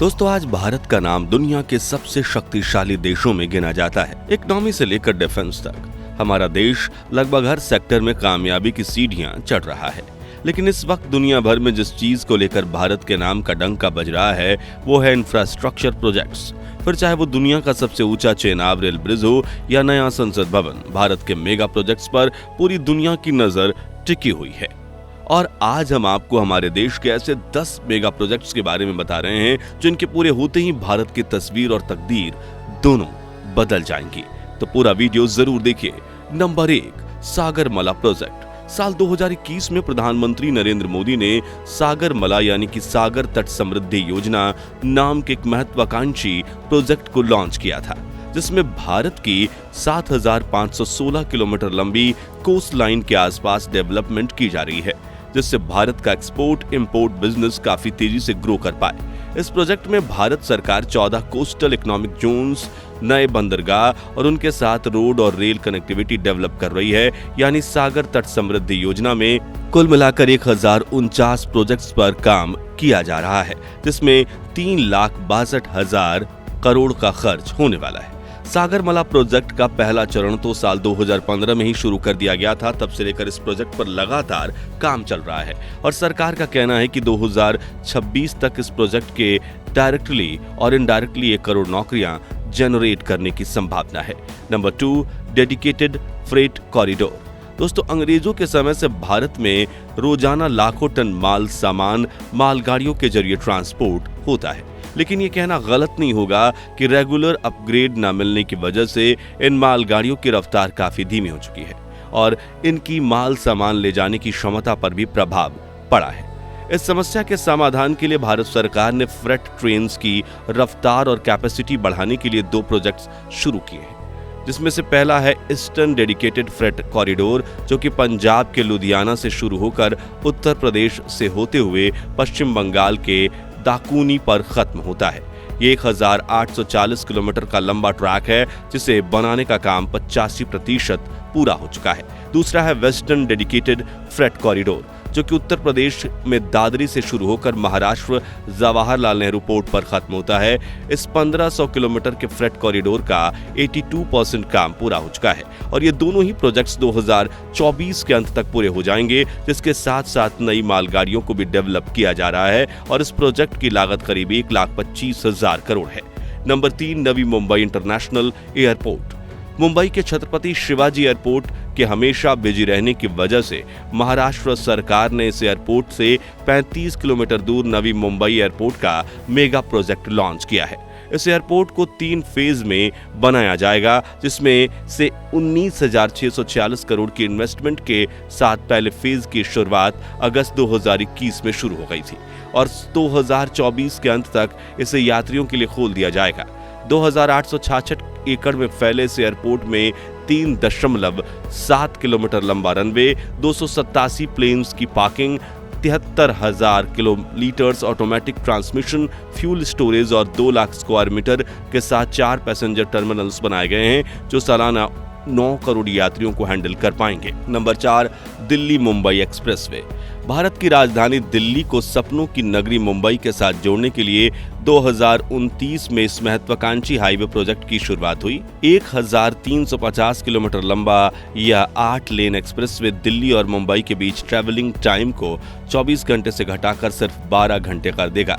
दोस्तों, आज भारत का नाम दुनिया के सबसे शक्तिशाली देशों में गिना जाता है। इकोनॉमी से लेकर डिफेंस तक हमारा देश लगभग हर सेक्टर में कामयाबी की सीढ़ियां चढ़ रहा है। लेकिन इस वक्त दुनिया भर में जिस चीज को लेकर भारत के नाम का डंका बज रहा है वो है इंफ्रास्ट्रक्चर प्रोजेक्ट्स। फिर चाहे वो दुनिया का सबसे ऊंचा चेनाब रेल ब्रिज हो या नया संसद भवन, भारत के मेगा प्रोजेक्ट्स पर पूरी दुनिया की नजर टिकी हुई है। और आज हम आपको हमारे देश के ऐसे 10 मेगा प्रोजेक्ट्स के बारे में बता रहे हैं जिनके पूरे होते ही भारत की तस्वीर और तकदीर दोनों बदल जाएंगी। तो पूरा वीडियो जरूर देखिए। Number 1, Sagarmala project. साल 2021 में प्रधानमंत्री नरेंद्र मोदी ने सागरमाला यानी कि सागर तट समृद्धि योजना नाम के एक महत्वाकांक्षी प्रोजेक्ट को लॉन्च किया था, जिसमें भारत की 7,516 किलोमीटर लंबी कोस्ट लाइन के आसपास डेवलपमेंट की जा रही है, जिससे भारत का एक्सपोर्ट इंपोर्ट बिजनेस काफी तेजी से ग्रो कर पाए। इस प्रोजेक्ट में भारत सरकार 14 कोस्टल इकोनॉमिक जोन्स, नए बंदरगाह और उनके साथ रोड और रेल कनेक्टिविटी डेवलप कर रही है। यानी सागर तट समृद्धि योजना में कुल मिलाकर 1049 प्रोजेक्ट्स पर काम किया जा रहा है, जिसमें 3,62,000 करोड़ का खर्च होने वाला है। सागरमाला प्रोजेक्ट का पहला चरण तो साल 2015 में ही शुरू कर दिया गया था। तब से लेकर इस प्रोजेक्ट पर लगातार काम चल रहा है और सरकार का कहना है कि 2026 तक इस प्रोजेक्ट के डायरेक्टली और इनडायरेक्टली 1 करोड़ नौकरियां जनरेट करने की संभावना है। Number 2, dedicated freight corridor. दोस्तों, अंग्रेजों के समय से भारत में रोजाना लाखों टन माल सामान मालगाड़ियों के जरिए ट्रांसपोर्ट होता है, लेकिन ये कहना गलत नहीं होगा कि रेगुलर अपग्रेड न मिलने की वजह से इन मालगाड़ियों की रफ्तार काफी धीमी हो चुकी है और इनकी माल सामान ले जाने की क्षमता पर भी प्रभाव पड़ा है। इस समस्या के समाधान के लिए भारत सरकार ने फ्रेट ट्रेन्स की रफ्तार और कैपेसिटी बढ़ाने के लिए 2 प्रोजेक्ट्स शुरू किए हैं, जिसमें से पहला है ईस्टर्न डेडिकेटेड फ्रेट कॉरिडोर, जो कि पंजाब के लुधियाना से शुरू होकर उत्तर प्रदेश से होते हुए पश्चिम बंगाल के दाकुनी पर खत्म होता है। ये 1840 किलोमीटर का लंबा ट्रैक है, जिसे बनाने का काम 85% पूरा हो चुका है। दूसरा है वेस्टर्न डेडिकेटेड फ्रेट कॉरिडोर, जो कि उत्तर प्रदेश में दादरी से शुरू होकर महाराष्ट्र जवाहरलाल नेहरू पोर्ट पर खत्म होता है। इस 1500 किलोमीटर के फ्रेट कॉरिडोर का 82% काम पूरा हो चुका है और ये दोनों ही प्रोजेक्ट्स 2024 के अंत तक पूरे हो जाएंगे, जिसके साथ साथ नई मालगाड़ियों को भी डेवलप किया जा रहा है और इस प्रोजेक्ट की लागत करीब 1,25,000 करोड़ है। Number 3, Navi Mumbai international airport. Mumbai के छत्रपति शिवाजी एयरपोर्ट के हमेशा बिजी रहने की वजह से महाराष्ट्र सरकार ने इस एयरपोर्ट से 35 किलोमीटर दूर नवी मुंबई एयरपोर्ट का मेगा प्रोजेक्ट लॉन्च किया है। इस एयरपोर्ट को 3 फेज में बनाया जाएगा, जिसमें से 19,646 करोड़ की इन्वेस्टमेंट के साथ पहले फेज की शुरुआत अगस्त 2021 में शुरू हो गई थी और 2024 के अंत तक इसे यात्रियों के लिए खोल दिया जाएगा। 2,866 एकड़ में फैले इस एयरपोर्ट में 3.7 किलोमीटर लंबा रनवे, 287 प्लेन्स की parking, 73,000 kilolitres automatic transmission fuel storage और 2 लाख स्क्वायर मीटर के साथ 4 पैसेंजर टर्मिनल्स बनाए गए हैं, जो सालाना 9 करोड़ यात्रियों को हैंडल कर पाएंगे। Number 4, Delhi Mumbai expressway. भारत की राजधानी दिल्ली को सपनों की नगरी मुंबई के साथ जोड़ने के लिए 2029 में इस महत्वाकांक्षी हाईवे प्रोजेक्ट की शुरुआत हुई। 1,350 किलोमीटर लंबा यह 8 लेन एक्सप्रेसवे दिल्ली और मुंबई के बीच ट्रैवलिंग टाइम को 24 घंटे से घटाकर सिर्फ 12 घंटे कर देगा।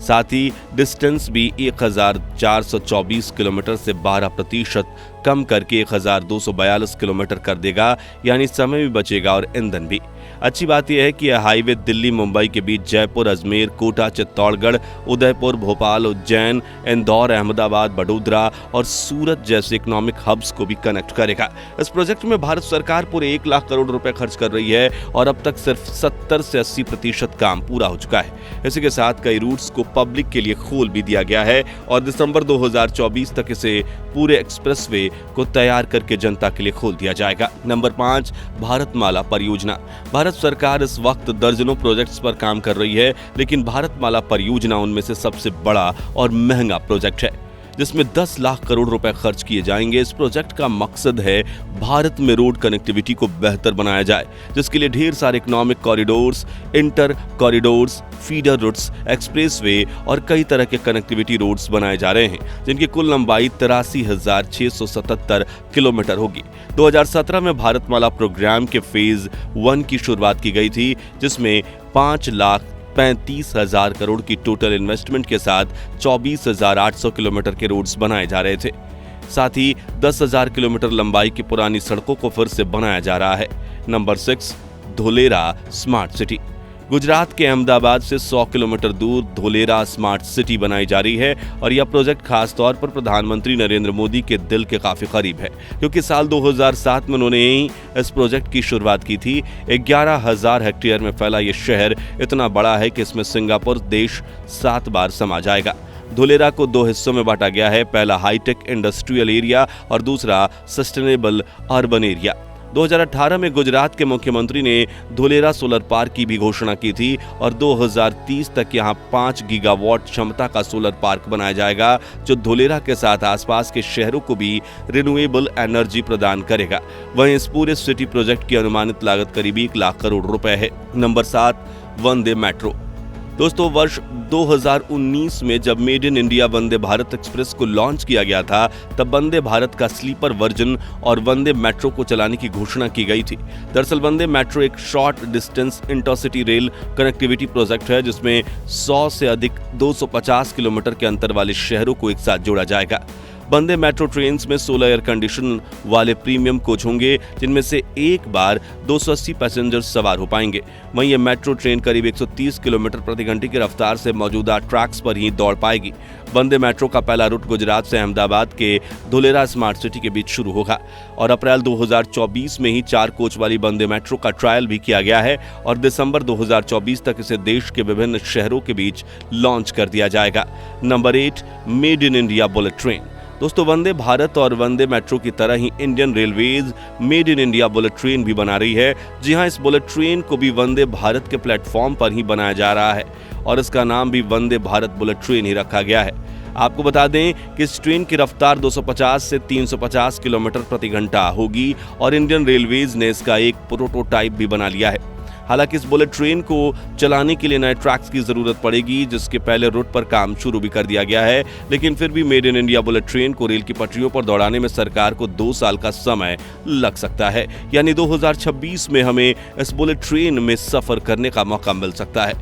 साथ ही डिस्टेंस भी 1,424 किलोमीटर से 12% कम करके 1,242 किलोमीटर कर देगा, यानी समय भी बचेगा और ईंधन भी। अच्छी बात यह है कि यह हाईवे दिल्ली मुंबई के बीच जयपुर, अजमेर, कोटा, चित्तौड़गढ़, उदयपुर, भोपाल, उज्जैन, इंदौर, अहमदाबाद, बड़ोदरा और सूरत जैसे इकोनॉमिक हब्स को भी कनेक्ट करेगा। इस प्रोजेक्ट में भारत सरकार पूरे 1 लाख करोड़ रुपए खर्च कर रही है और अब तक सिर्फ 70 से 80% काम पूरा हो चुका है। इसी के साथ कई रूट्स को पब्लिक के लिए खोल भी दिया गया है और दिसंबर 2024 तक इसे पूरे एक्सप्रेसवे को तैयार करके जनता के लिए खोल दिया जाएगा। नंबर 5, भारतमाला परियोजना। भारत सरकार इस वक्त दर्जनों प्रोजेक्ट्स पर काम कर रही है, लेकिन भारतमाला परियोजना उनमें से सबसे बड़ा और महंगा प्रोजेक्ट है। जिसमें 10 लाख करोड़ रुपए खर्च किए जाएंगे। इस प्रोजेक्ट का मकसद है भारत में रोड कनेक्टिविटी को बेहतर बनाया जाए, जिसके लिए ढेर सारे economic corridors, inter corridors, feeder routes, expressway और कई तरह के कनेक्टिविटी रोड्स बनाए जा रहे हैं, जिनकी कुल लंबाई 83,677 किलोमीटर होगी। 2017 में भारतमाला प्रोग्राम के फेज 1 की शुरुआत की गई थी, जिसमें 5,35,000 करोड़ की टोटल इन्वेस्टमेंट के साथ 24,800 किलोमीटर के रोड्स बनाए जा रहे थे। साथ ही 10,000 किलोमीटर लंबाई की पुरानी सड़कों को फिर से बनाया जा रहा है। Number 6, Dholera smart city. Gujarat के अहमदाबाद से 100 किलोमीटर दूर धोलेरा स्मार्ट सिटी बनाई जा रही है और यह प्रोजेक्ट खास तौर पर प्रधानमंत्री नरेंद्र मोदी के दिल के काफी करीब है, क्योंकि साल 2007 में उन्होंने ही इस प्रोजेक्ट की शुरुआत की थी। 11,000 हेक्टेयर में फैला ये शहर इतना बड़ा है कि इसमें सिंगापुर देश 7 बार समा जाएगा। धोलेरा को 2 हिस्सों में बांटा गया है, पहला हाईटेक इंडस्ट्रियल एरिया और दूसरा सस्टेनेबल अर्बन एरिया। 2018 में गुजरात के मुख्यमंत्री ने धोलेरा सोलर पार्क की भी घोषणा की थी और 2030 तक यहां 5 गीगावाट क्षमता का सोलर पार्क बनाया जाएगा, जो धोलेरा के साथ आसपास के शहरों को भी रिन्यूएबल एनर्जी प्रदान करेगा। वहीं इस पूरे सिटी प्रोजेक्ट की अनुमानित लागत करीब 1 लाख करोड़ रुपए है। नंबर 7, वंदे मेट्रो। दोस्तों, वर्ष 2019 में जब made in India Vande Bharat express को लॉन्च किया गया था, तब वंदे भारत का स्लीपर वर्जन और वंदे मेट्रो को चलाने की घोषणा की गई थी। दरअसल वंदे मेट्रो एक short distance intercity rail connectivity project है, जिसमें 100 से अधिक 250 किलोमीटर के अंतर वाले शहरों को एक साथ जोड़ा जाएगा। वंदे मेट्रो ट्रेन में 16 एयर कंडीशन वाले प्रीमियम कोच होंगे, जिनमें से एक बार 280 पैसेंजर सवार हो पाएंगे। वहीं ये मेट्रो ट्रेन करीब 130 किलोमीटर प्रति घंटे की रफ्तार से मौजूदा ट्रैक्स पर ही दौड़ पाएगी। वंदे मेट्रो का पहला रूट गुजरात से अहमदाबाद के धोलेरा स्मार्ट सिटी के बीच शुरू होगा और अप्रैल 2024 में ही 4 कोच वाली वंदे मेट्रो का ट्रायल भी किया गया है और दिसंबर 2024 तक इसे देश के विभिन्न शहरों के बीच लॉन्च कर दिया जाएगा। Number 8, made in India bullet train. दोस्तों, वंदे भारत और वंदे मेट्रो की तरह ही Indian railways made in India bullet train भी बना रही है। जी हां, इस बुलेट ट्रेन को भी वंदे भारत के प्लेटफॉर्म पर ही बनाया जा रहा है और इसका नाम भी वंदे भारत बुलेट ट्रेन ही रखा गया है। आपको बता दें कि इस ट्रेन की रफ्तार 250 से 350 किलोमीटर प्रति घंटा होगी और इंडियन रेलवेज ने इसका एक प्रोटोटाइप भी बना लिया है। हालांकि इस बुलेट ट्रेन को चलाने के लिए नए ट्रैक्स की जरूरत पड़ेगी, जिसके पहले रूट पर काम शुरू भी कर दिया गया है, लेकिन फिर भी made in India bullet train को रेल की पटरियों पर दौड़ाने में सरकार को 2 साल का समय लग सकता है। यानी 2026 में हमें इस बुलेट ट्रेन में सफर करने का मौका मिल सकता है।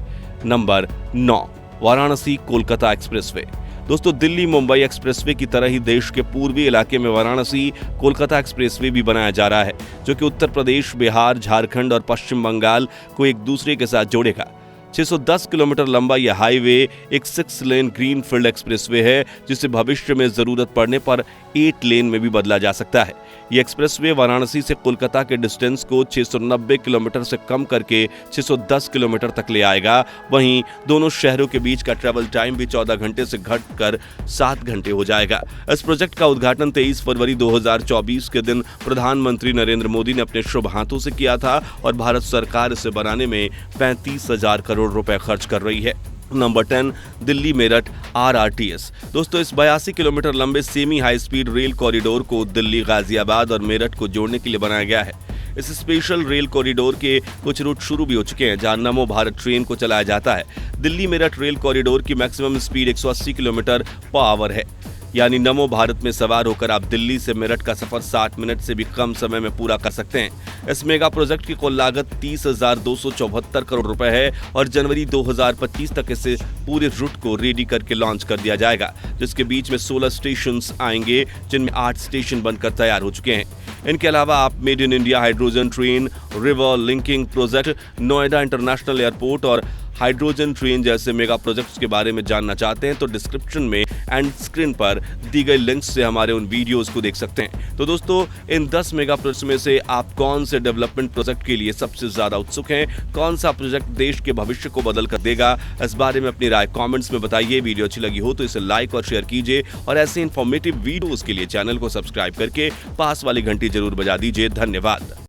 Number 9, Varanasi Kolkata expressway. दोस्तों, दिल्ली मुंबई एक्सप्रेसवे की तरह ही देश के पूर्वी इलाके में वाराणसी कोलकाता एक्सप्रेसवे भी बनाया जा रहा है, जो कि उत्तर प्रदेश, बिहार, झारखंड और पश्चिम बंगाल को एक दूसरे के साथ जोड़ेगा। 610 किलोमीटर लंबा यह हाईवे एक 6 लेन ग्रीनफील्ड एक्सप्रेसवे है, जिसे भविष्य में जरूरत पड़ने पर 8 लेन में भी बदला जा सकता है। यह एक्सप्रेसवे वाराणसी से कोलकाता के डिस्टेंस को 690 किलोमीटर से कम करके 610 किलोमीटर तक ले आएगा। वहीं दोनों शहरों के बीच का ट्रैवल टाइम भी 14 घंटे से घटकर 7 घंटे हो जाएगा। इस प्रोजेक्ट का उद्घाटन 23 फरवरी 2024 के दिन प्रधानमंत्री नरेंद्र मोदी ने अपने शुभ हाथों से किया था और भारत सरकार इसे बनाने में 35,000 करोड़ रुपए खर्च कर रही है। Number 10, Delhi Meerut RRTS। दोस्तों, इस 82 किलोमीटर लंबे semi high speed rail corridor को दिल्ली, गाजियाबाद और मेरठ को जोड़ने के लिए बनाया गया है। इस स्पेशल रेल कॉरिडोर के कुछ रूट शुरू भी हो चुके हैं, जहां नमो भारत ट्रेन को चलाया जाता है। दिल्ली मेरठ रेल कॉरिडोर की maximum speed 180 kilometre per hour है। यानी नमो भारत में सवार होकर आप दिल्ली से मेरठ का सफर 60 मिनट से भी कम समय में पूरा कर सकते हैं। इस मेगा प्रोजेक्ट की कुल लागत 30,274 करोड़ रुपए है और जनवरी 2025 तक इसे पूरे रूट को रेडी करके लॉन्च कर दिया जाएगा, जिसके बीच में 16 स्टेशन आएंगे, जिनमें 8 स्टेशन बनकर तैयार हो चुके हैं। इनके अलावा आप made in India hydrogen train, river linking project, Noida international airport और हाइड्रोजन ट्रेन जैसे मेगा प्रोजेक्ट्स के बारे में जानना चाहते हैं तो डिस्क्रिप्शन में एंड स्क्रीन पर दी गई लिंक्स से हमारे उन वीडियोस को देख सकते हैं। तो दोस्तों, इन 10 मेगा प्रोजेक्ट्स में से आप कौन से डेवलपमेंट प्रोजेक्ट के लिए सबसे ज्यादा उत्सुक हैं? कौन सा प्रोजेक्ट देश के भविष्य को बदल कर देगा? इस बारे में अपनी राय कमेंट्स में बताइए। वीडियो अच्छी लगी हो तो इसे लाइक और शेयर कीजिए और ऐसे इन्फॉर्मेटिव वीडियोस के लिए चैनल को सब्सक्राइब करके पास वाली घंटी जरूर बजा दीजिए। धन्यवाद।